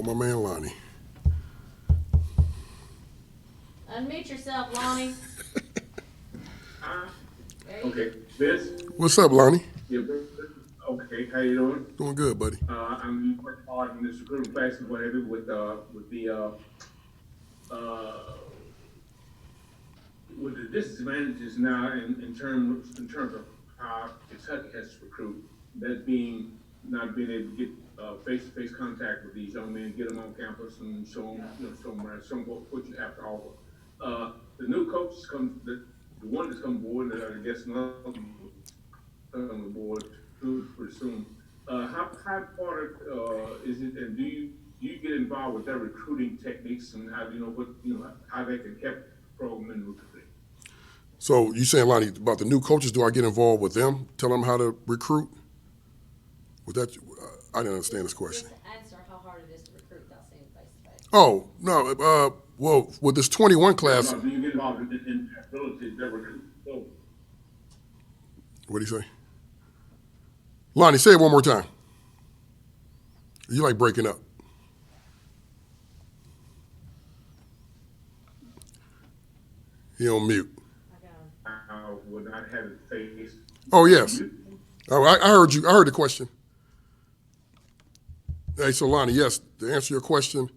Oh, my man Lonnie. Unmute yourself, Lonnie. Okay, this. What's up, Lonnie? Yeah, okay, how you doing? Doing good, buddy. I'm working hard in this recruiting class and whatever with the disadvantages now in terms of how Kentucky has to recruit. That being not being able to get face-to-face contact with these young men, get them on campus and show them around, show them what you have to offer. The new coaches the one that's come aboard, I guess another one come aboard pretty soon. How important is it, and do you get involved with their recruiting techniques and how how they can help the program in recruiting? So you saying, Lonnie, about the new coaches? Do I get involved with them? Tell them how to recruit? Was that? I didn't understand this question. Just answer how hard it is to recruit without seeing face to face. Oh no. Well, with this 21 class. Do you get involved in their ability to recruit? What do you say? Lonnie, say it one more time. You like breaking up. He on mute. Would not have it face. Oh, yes. Oh, I heard you. I heard the question. Hey, so Lonnie, yes, to answer your question,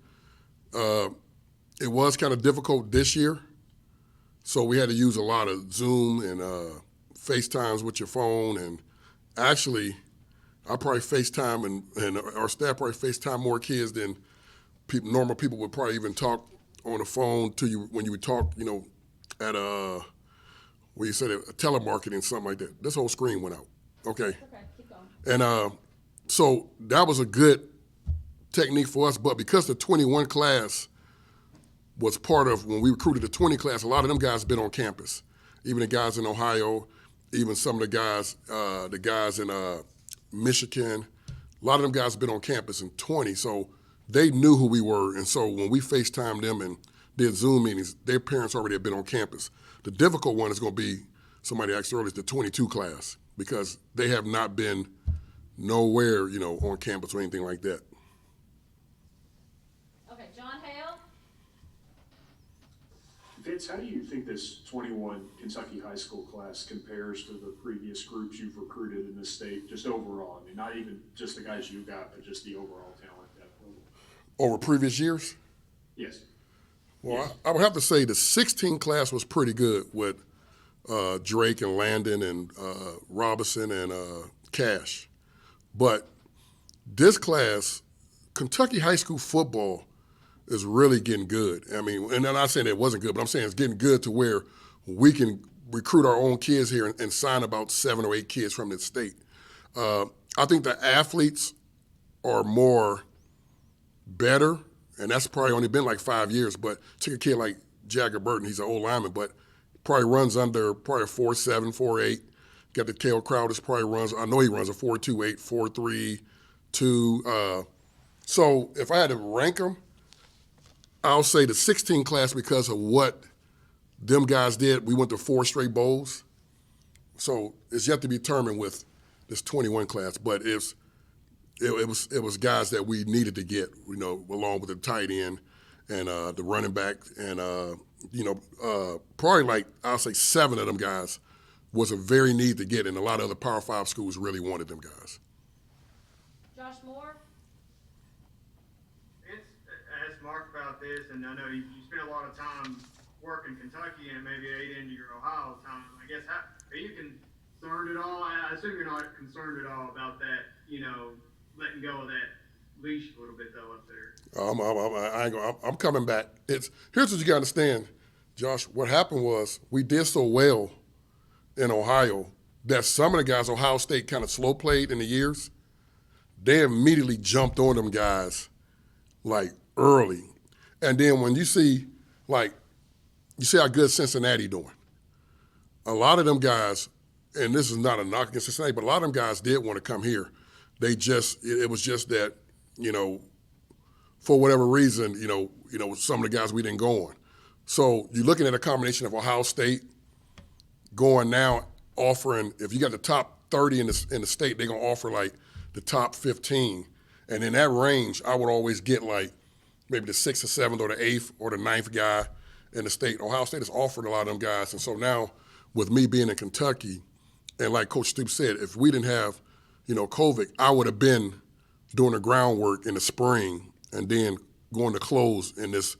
it was kind of difficult this year. So we had to use a lot of Zoom and FaceTimes with your phone. And actually, I probably FaceTime and our staff probably FaceTime more kids than normal people would probably even talk on the phone to you when you would talk, at where you said telemarketing, something like that. This whole screen went out. Okay. Okay, keep going. And so that was a good technique for us. But because the 21 class was part of when we recruited the 20 class, a lot of them guys have been on campus. Even the guys in Ohio, even some of the guys in Michigan, a lot of them guys have been on campus in 20. So they knew who we were. And so when we FaceTimed them and did Zoom meetings, their parents already had been on campus. The difficult one is going to be, somebody asked earlier, the 22 class, because they have not been nowhere, on campus or anything like that. Okay, John Hale. Vince, how do you think this 21 Kentucky high school class compares to the previous groups you've recruited in this state, just overall? I mean, not even just the guys you got, but just the overall talent at that level. Over previous years? Yes. Well, yes. I would have to say the 16 class was pretty good with Drake and Landon and Robinson and Cash. But this class, Kentucky high school football is really getting good. I mean, and I'm not saying it wasn't good, but I'm saying it's getting good to where we can recruit our own kids here and sign about 7 or 8 kids from the state. I think the athletes are better, and that's probably only been like 5 years, but take a kid like Jagger Burton, he's an old lineman, but probably runs under a 4.7, 4.8. Got the Kale Crowder's probably runs, I know he runs a 4.28, 4.32. So if I had to rank them, I'll say the 16 class because of what them guys did. We went to 4 straight bowls. So it's yet to be determined with this 21 class, but it was guys that we needed to get, along with the tight end and the running back, and probably like I'll say 7 of them guys was a very need to get, and a lot of other Power 5 schools really wanted them guys. Josh Moore. Ask Mark about this, and I know you spent a lot of time working Kentucky and maybe 8 into your Ohio time. I guess, are you concerned at all? I assume you're not concerned at all about that, letting go of that leash a little bit though up there. I'm coming back. Here's what you got to understand, Josh. What happened was we did so well in Ohio that some of the guys Ohio State kind of slow played in the years. They immediately jumped on them guys like early, and then when you see how good Cincinnati doing. A lot of them guys, and this is not a knock against Cincinnati, but a lot of them guys did want to come here. It was just that, for whatever reason, some of the guys we didn't go on. So you're looking at a combination of Ohio State going now offering, if you got the top 30 in the state, they're going to offer like the top 15. And in that range, I would always get like maybe the 6th or 7th or the 8th or the 9th guy in the state. Ohio State has offered a lot of them guys. And so now with me being in Kentucky, and like Coach Stoops said, if we didn't have, COVID, I would have been doing the groundwork in the spring and then going to close in this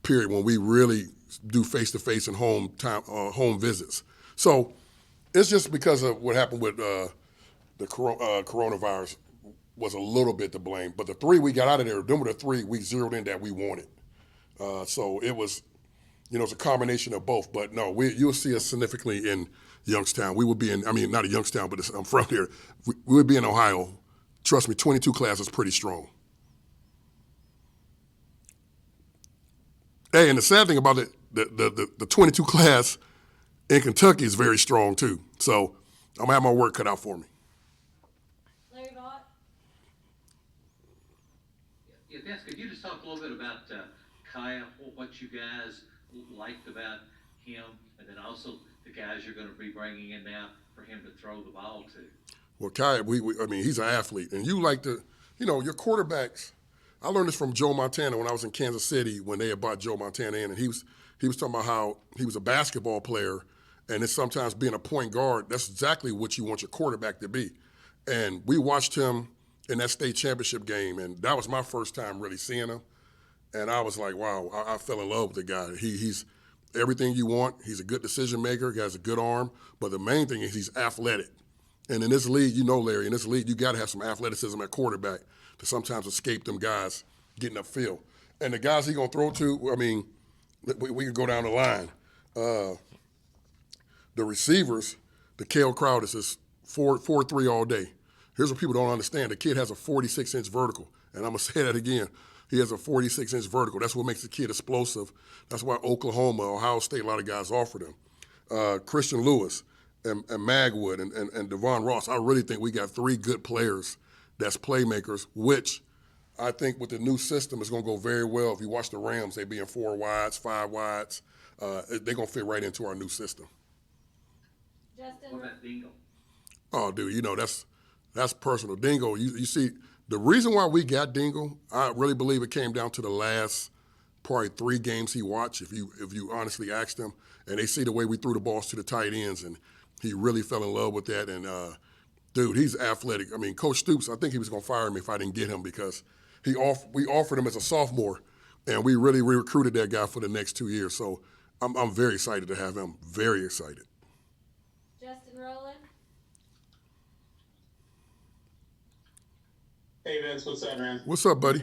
period when we really do face-to-face and home visits. So it's just because of what happened with the coronavirus was a little bit to blame. But the 3 we got out of there, them were the 3 we zeroed in that we wanted. So it was, it's a combination of both. But no, you'll see us significantly in Youngstown. We would be not a Youngstown, but I'm from here. We would be in Ohio. Trust me, 22 class is pretty strong. Hey, and the sad thing about it, the 22 class in Kentucky is very strong too. So I'm gonna have my work cut out for me. Larry Vaught? Yeah, Des, could you just talk a little bit about Kaya, what you guys liked about him, and then also the guys you're going to be bringing in now for him to throw the ball to? Well, Kaya, he's an athlete, and you like to, your quarterbacks. I learned this from Joe Montana when I was in Kansas City when they had bought Joe Montana in, and he was talking about how he was a basketball player, and it's sometimes being a point guard. That's exactly what you want your quarterback to be. And we watched him in that state championship game, and that was my first time really seeing him. And I was like, wow, I fell in love with the guy. He's everything you want. He's a good decision maker. He has a good arm. But the main thing is he's athletic. And in this league, Larry, in this league, you got to have some athleticism at quarterback to sometimes escape them guys getting upfield. And the guys he's going to throw to, we can go down the line. The receivers, the Kale Crowd is 4-3 all day. Here's what people don't understand. The kid has a 46-inch vertical. And I'm going to say that again. He has a 46-inch vertical. That's what makes the kid explosive. That's why Oklahoma, Ohio State, a lot of guys offered him. Christian Lewis and Magwood and Devon Ross. I really think we got 3 good players that's playmakers, which I think with the new system is going to go very well. If you watch the Rams, they being 4 wides, 5 wides. They're going to fit right into our new system. Justin? What about Dingle? Oh, dude, that's personal. Dingle, you see, the reason why we got Dingle, I really believe it came down to the last probably 3 games he watched, if you honestly asked him, and they see the way we threw the balls to the tight ends, and he really fell in love with that. And, dude, he's athletic. Coach Stoops, I think he was going to fire me if I didn't get him because we offered him as a sophomore, and we really recruited that guy for the next 2 years. So I'm very excited to have him, very excited. Justin Rowland? Hey Vince, what's up, man? What's up, buddy?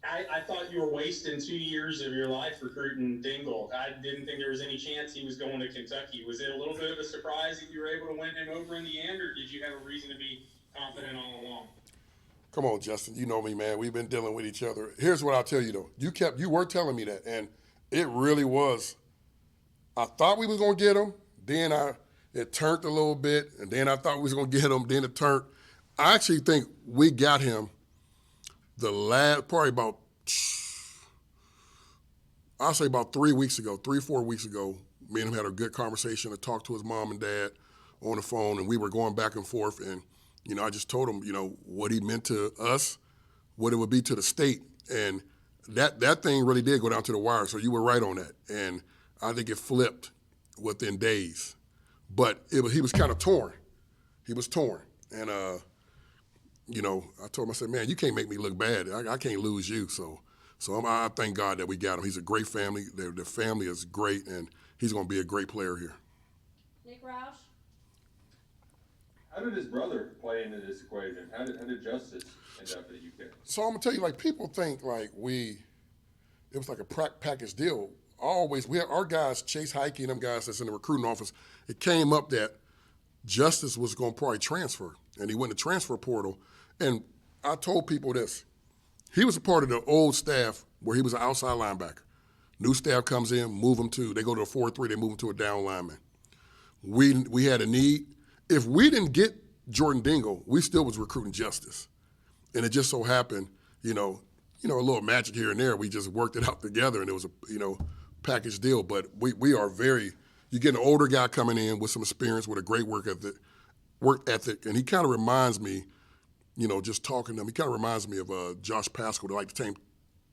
I thought you were wasting 2 years of your life recruiting Dingle. I didn't think there was any chance he was going to Kentucky. Was it a little bit of a surprise that you were able to win him over in the end, or did you have a reason to be confident all along? Come on, Justin. You know me, man. We've been dealing with each other. Here's what I'll tell you, though. You were telling me that, and it really was. I thought we was going to get him. Then it turned a little bit, and then I thought we was going to get him. Then it turned. I actually think we got him probably about, I'll say about 3 weeks ago, 3-4 weeks ago. Me and him had a good conversation. I talked to his mom and dad on the phone, and we were going back and forth. And, I just told him, what he meant to us, what it would be to the state. And that thing really did go down to the wire. So you were right on that. And I think it flipped within days. But he was kind of torn. He was torn. And, I told him, I said, man, you can't make me look bad. I can't lose you. So I thank God that we got him. He's a great family. Their family is great, and he's going to be a great player here. Nick Roush? How did his brother play into this equation? How did Justice end up at UK? So I'm going to tell you, people think it was like a package deal. Our guys, Chase Heike and them guys that's in the recruiting office, it came up that Justice was going to probably transfer, and he went to transfer portal. And I told people this. He was a part of the old staff where he was an outside linebacker. New staff comes in, they go to a 4-3, they move him to a down lineman. We had a need. If we didn't get Jordan Dingle, we still was recruiting Justice. And it just so happened, a little magic here and there. We just worked it out together, and it was a, package deal. But we are you get an older guy coming in with some experience, with a great work ethic, and he kind of reminds me, just talking to him, he kind of reminds me of Josh Pascal. They're like the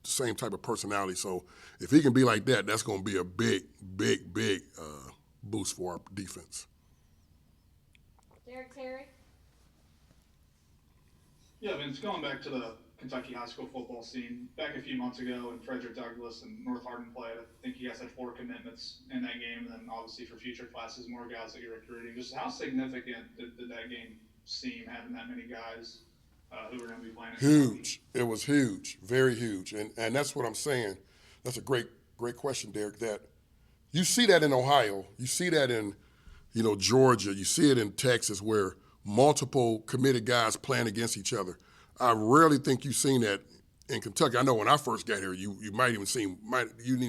same type of personality. So if he can be like that, that's going to be a big boost for our defense. Derek Terry. Yeah, Vince, going back to the Kentucky high school football scene, back a few months ago when Frederick Douglass and North Hardin played, I think you guys had 4 commitments in that game, and then obviously for future classes, more guys that you're recruiting. Just how significant did that game seem, having that many guys who were going to be playing? Huge. It was huge, very huge. And that's what I'm saying. That's a great question, Derek, that you see that in Ohio. You see that in, Georgia. You see it in Texas where multiple committed guys playing against each other. I rarely think you've seen that in Kentucky. I know when I first got here, you didn't even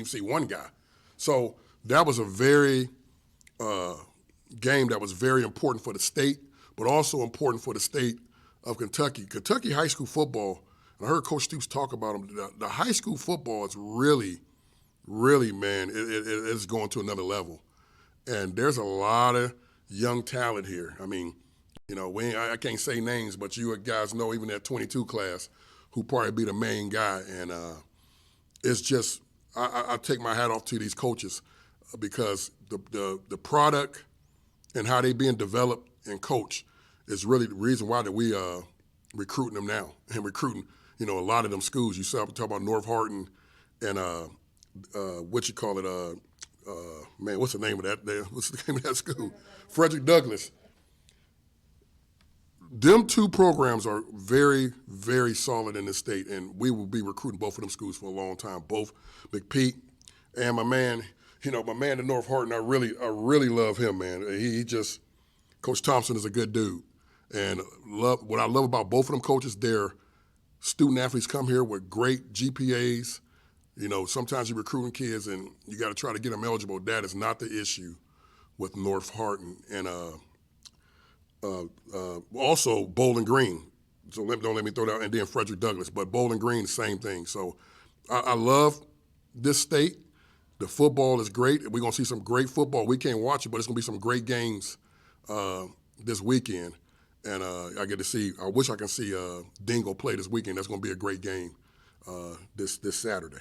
see one guy. So that was a very game that was very important for the state, but also important for the state of Kentucky. Kentucky high school football, and I heard Coach Stoops talk about them, the high school football is really, man, it's going to another level. And there's a lot of young talent here. I mean, I can't say names, but you guys know even that 22 class who probably be the main guy. And it's just, I take my hat off to these coaches because the product and how they being developed and coached is really the reason why that we recruiting them now and recruiting, a lot of them schools. You saw, we talk about North Hardin and what's the name of that? What's the name of that school? Frederick Douglass. Them 2 programs are very, very solid in this state, and we will be recruiting both of them schools for a long time. Both McPeak and my man in North Hardin. I really love him, man. He just, Coach Thompson is a good dude, and what I love about both of them coaches, their student athletes come here with great GPAs. Sometimes you're recruiting kids and you got to try to get them eligible. That is not the issue with North Hardin and also Bowling Green. So don't let me throw that out. And then Frederick Douglass. But Bowling Green, same thing. So I love this state. The football is great. We're going to see some great football. We can't watch it, but it's going to be some great games this weekend. And I wish I can see Dingle play this weekend. That's going to be a great game this Saturday.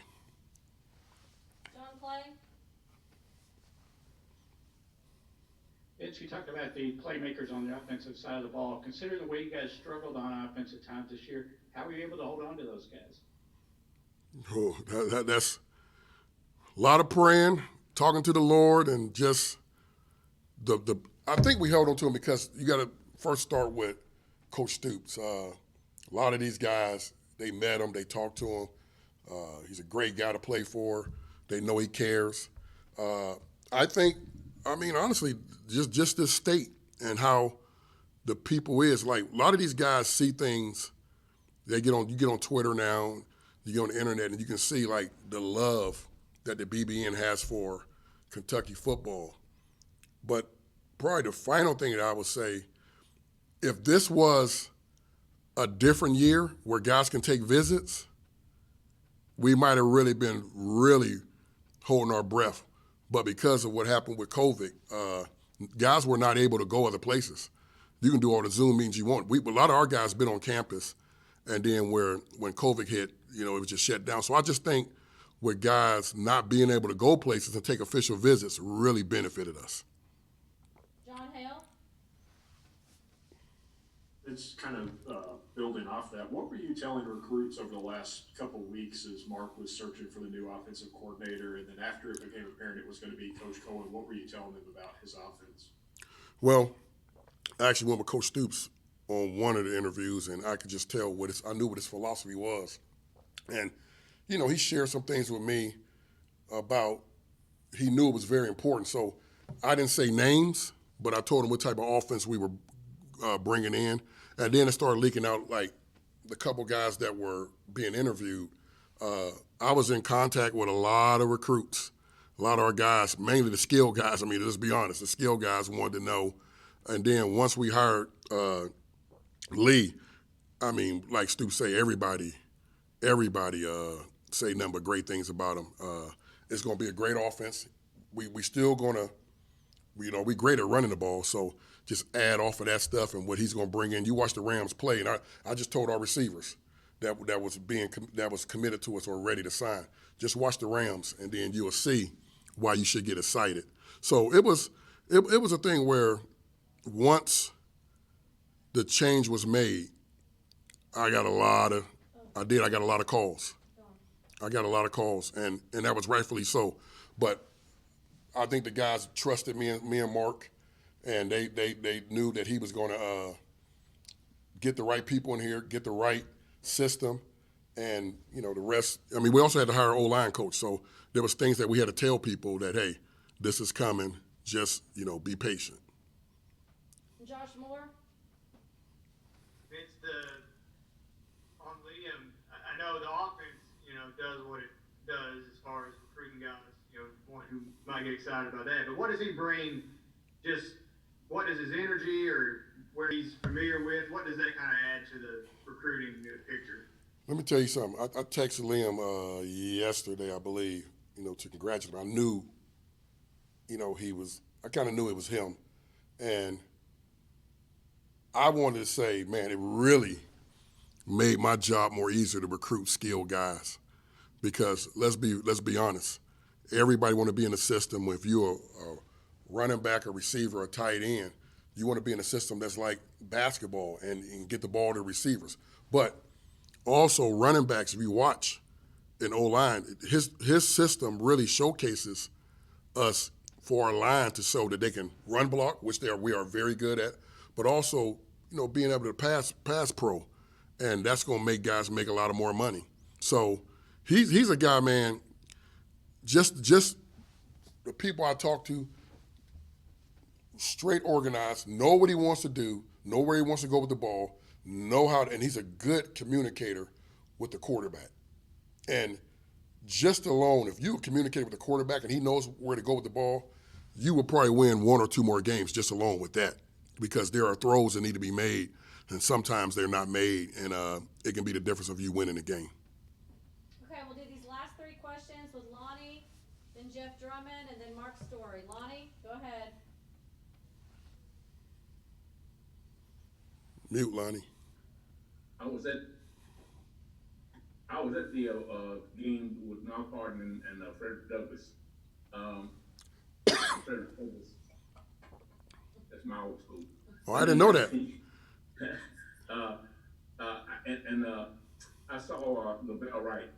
Vince, you talked about the playmakers on the offensive side of the ball. Considering the way you guys struggled on offensive times this year, how were you able to hold on to those guys? Oh, that's a lot of praying, talking to the Lord, and just I think we held on to them because you got to first start with Coach Stoops. A lot of these guys, they met him, they talked to him. He's a great guy to play for. They know he cares. Honestly, just this state and how the people is, like, a lot of these guys see things. You get on Twitter now, you get on the internet, and you can see, like, the love that the BBN has for Kentucky football. But probably the final thing that I would say, if this was a different year where guys can take visits, we might have really been holding our breath. But because of what happened with COVID, guys were not able to go other places. You can do all the Zoom meetings you want. A lot of our guys been on campus, and then when COVID hit, it was just shut down. So I just think with guys not being able to go places and take official visits really benefited us. John Hale. It's kind of building off that. What were you telling recruits over the last couple of weeks as Mark was searching for the new offensive coordinator, and then after it became apparent it was going to be Coach Cohen, what were you telling them about his offense? Well, I actually went with Coach Stoops on one of the interviews, and I could just tell I knew what his philosophy was. And, he shared some things with me about he knew it was very important. So I didn't say names, but I told him what type of offense we were bringing in. And then it started leaking out, like, the couple guys that were being interviewed. I was in contact with a lot of recruits, a lot of our guys, mainly the skill guys. Let's be honest, the skill guys wanted to know. And then once we hired Lee, like Stu say, everybody say nothing but great things about him. It's going to be a great offense. We still going to, we're great at running the ball. So just add off of that stuff and what he's going to bring in. You watch the Rams play, and I just told our receivers that was committed to us or ready to sign. Just watch the Rams, and then you'll see why you should get excited. So it was a thing where once the change was made, I got a lot of calls. I got a lot of calls, and that was rightfully so. But I think the guys trusted me and Mark, and they knew that he was going to get the right people in here, get the right system, and the rest. I mean, we also had to hire an O-line coach, so there was things that we had to tell people that, hey, this is coming. Just be patient. Josh Moore. It's on Liam. I know the offense, does what it does as far as recruiting guys, one who might get excited about that. But what does he bring? Just what is his energy or where he's familiar with? What does that kind of add to the recruiting picture? Let me tell you something. I texted Liam yesterday, I believe, to congratulate him. I knew, I kind of knew it was him. And I wanted to say, man, it really made my job more easier to recruit skilled guys. Because let's be honest, everybody want to be in the system. If you're a running back, a receiver, a tight end, you want to be in a system that's like basketball and get the ball to receivers. But also running backs, if you watch in O-line, his system really showcases us for our line to show that they can run block, which we are very good at, but also being able to pass pro, and that's going to make guys make a lot of more money. So he's a guy, man. Just the people I talk to, straight organized, know what he wants to do, know where he wants to go with the ball, and he's a good communicator with the quarterback. And just alone, if you communicate with the quarterback and he knows where to go with the ball, you will probably win one or two more games just alone with that, because there are throws that need to be made, and sometimes they're not made, and it can be the difference of you winning the game. Okay, we'll do these last three questions with Lonnie, then Jeff Drummond, and then Mark Story. Lonnie, go ahead. Mute, Lonnie. I was at the game with North Hardin and Frederick Douglass. Frederick Douglass. That's my old school. Oh, I didn't know that. I saw Lavelle Wright.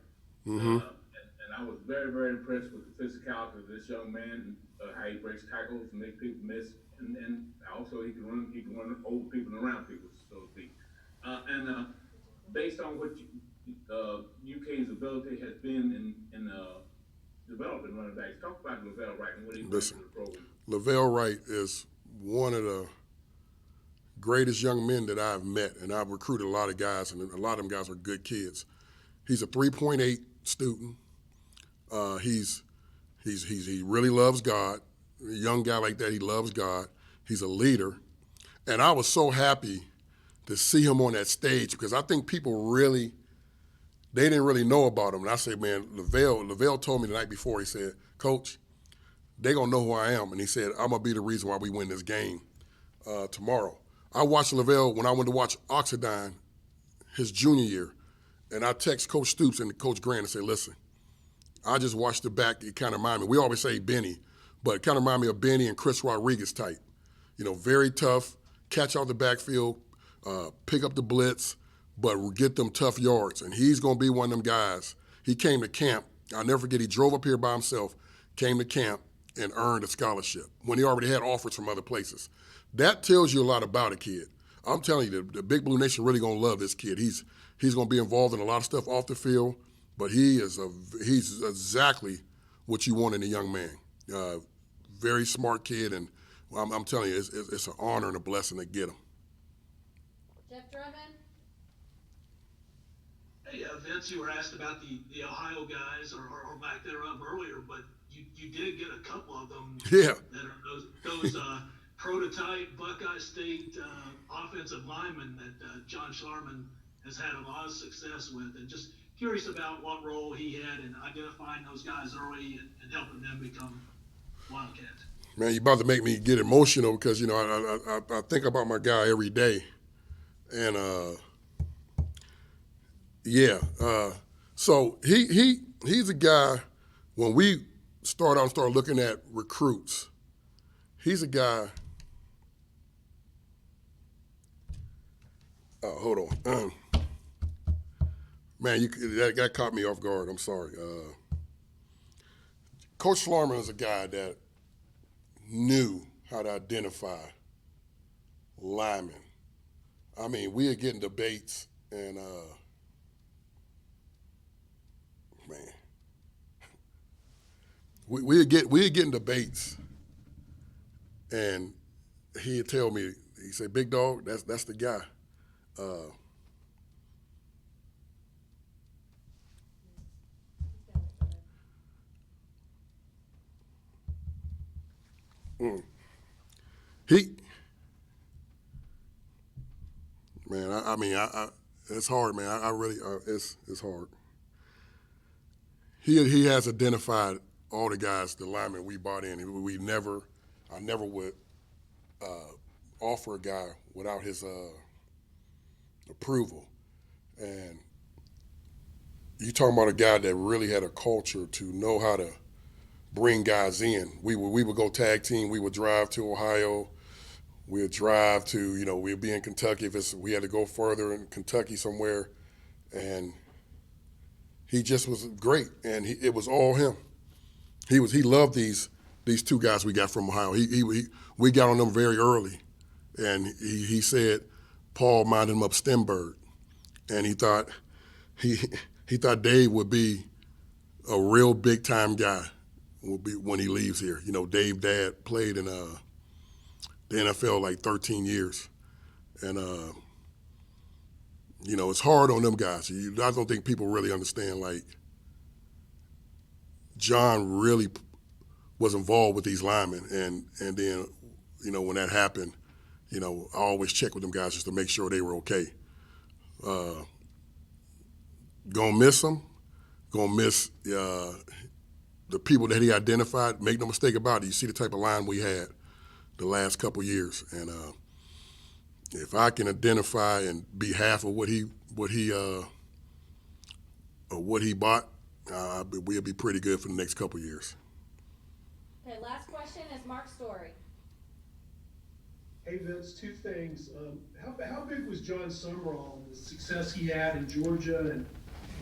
Mm-hmm. And I was very, very impressed with the physicality of this young man, how he breaks tackles and makes people miss, and also he can run over people and around people, so to speak. Based on what UK's ability has been in developing running backs, talk about Lavelle Wright and what he brings to the program. Lavelle Wright is one of the greatest young men that I've met, and I've recruited a lot of guys, and a lot of them guys are good kids. He's a 3.8 student. He really loves God. A young guy like that, he loves God. He's a leader. And I was so happy to see him on that stage, because I think people they didn't really know about him. And I said, man, Lavelle told me the night before, he said, Coach, they're going to know who I am. And he said, I'm going to be the reason why we win this game tomorrow. I watched Lavelle when I went to watch Oxidine his junior year. And I text Coach Stoops and Coach Grant and say, listen, I just watched the back. It kind of reminded me. We always say Benny, but it kind of reminded me of Benny and Chris Rodriguez type. Very tough, catch out the backfield, pick up the blitz, but get them tough yards. And he's going to be one of them guys. He came to camp. I'll never forget, he drove up here by himself, came to camp, and earned a scholarship when he already had offers from other places. That tells you a lot about a kid. I'm telling you, the Big Blue Nation really going to love this kid. He's going to be involved in a lot of stuff off the field, but he's exactly what you want in a young man. Very smart kid, and I'm telling you, it's an honor and a blessing to get him. Jeff Drummond. Hey, Vince, you were asked about the Ohio guys or back there up earlier, but you did get a couple of them. Yeah. That are those prototype Buckeye State offensive linemen that John Sharman has had a lot of success with, and just curious about what role he had in identifying those guys early and helping them become Wildcats. Man, you about to make me get emotional because, you know, I think about my guy every day. And, so he's a guy, when we start looking at recruits, he's a guy, hold on. Man, that caught me off guard. I'm sorry. Coach Schlarman is a guy that knew how to identify linemen. I mean, we are getting debates, and man, we are getting debates, and he'd tell me, he said, "Big dog, that's the guy." Man, I mean, it's hard, man. I really, it's hard. He has identified all the guys, the linemen we brought in. I never would offer a guy without his approval. And you talking about a guy that really had a culture to know how to bring guys in. We would go tag team. We would drive to Ohio. We'd drive to, you know, we'd be in Kentucky if we had to go further in Kentucky somewhere. And he just was great, and it was all him. He loved these two guys we got from Ohio. We got on them very early, and he said Paul minded him up Stenberg, and he thought Dave would be a real big time guy when he leaves here. You know, Dave Dad played in the NFL like 13 years, and you know, it's hard on them guys. I don't think people really understand, like, John really was involved with these linemen, and then, you know, when that happened, you know, I always check with them guys just to make sure they were okay. Gonna miss them, gonna miss the people that he identified. Make no mistake about it, you see the type of line we had the last couple years, and if I can identify and be half of what he bought, we'll be pretty good for the next couple years. Okay, last question is Mark Story. Hey Vince, two things. How big was John Sumrall and the success he had in Georgia and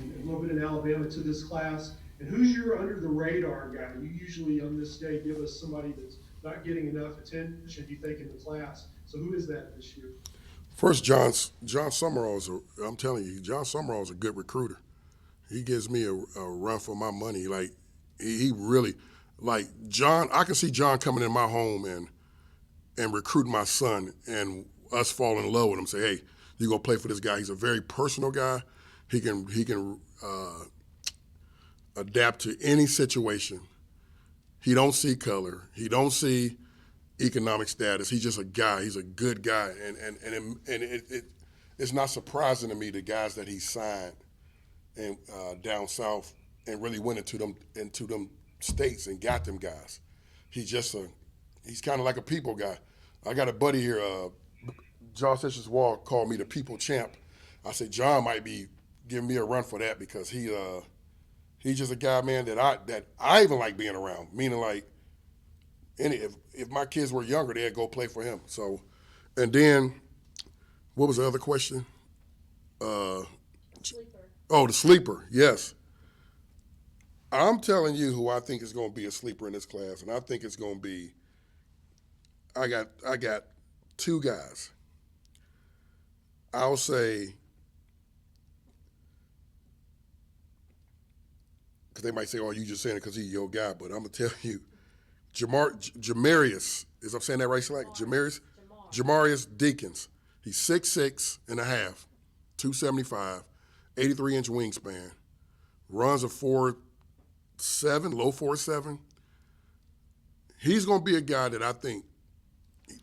a little bit in Alabama to this class? And who's your under the radar guy? You usually on this day give us somebody that's not getting enough attention, you think, in the class. So who is that this year? First, John Sumrall I'm telling you, John Sumrall is a good recruiter. He gives me a run for my money. Like, he really, like, John, I can see John coming in my home and recruiting my son and us falling in love with him. Say, hey, you're gonna play for this guy. He's a very personal guy. He can adapt to any situation. He don't see color. He don't see economic status. He's just a guy. He's a good guy, and it's not surprising to me the guys that he signed and down south and really went into them states and got them guys. He's kind of like a people guy. I got a buddy here, John Sessions Wall, called me the people champ. I said John might be giving me a run for that because he's just a guy, man, that I even like being around. Meaning, like, if my kids were younger, they'd go play for him. So, and then, what was the other question? Sleeper. Oh, the sleeper, yes. I'm telling you who I think is going to be a sleeper in this class, and I think it's going to be, I got two guys. I'll say, because they might say, oh, you just saying it because he's your guy, but I'm going to tell you, Jamarius, is I'm saying that right, Slack? Jamarius Deakins. He's 6'6 and a half, 275, 83-inch wingspan, runs a 4.7, low 4.7. He's going to be a guy that I think,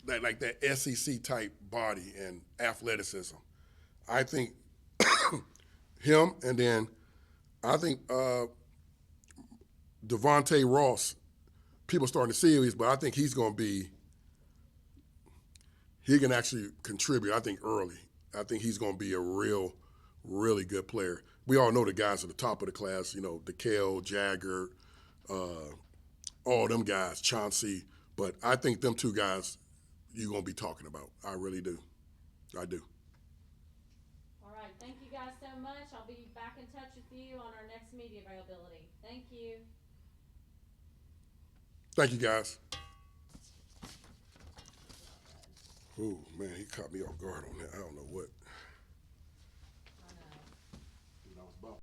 like that SEC type body and athleticism. I think him, and then I think Devontae Ross people starting to see but I think he can actually contribute, I think, early. I think he's going to be a really good player. We all know the guys at the top of the class, DeKale, Jagger, all them guys, Chauncey. But I think them two guys you're going to be talking about. I really do. I do. All right, thank you guys so much. I'll be back in touch with you on our next media availability. Thank you. Thank you, guys. Oh, man, he caught me off guard on that. I don't know what.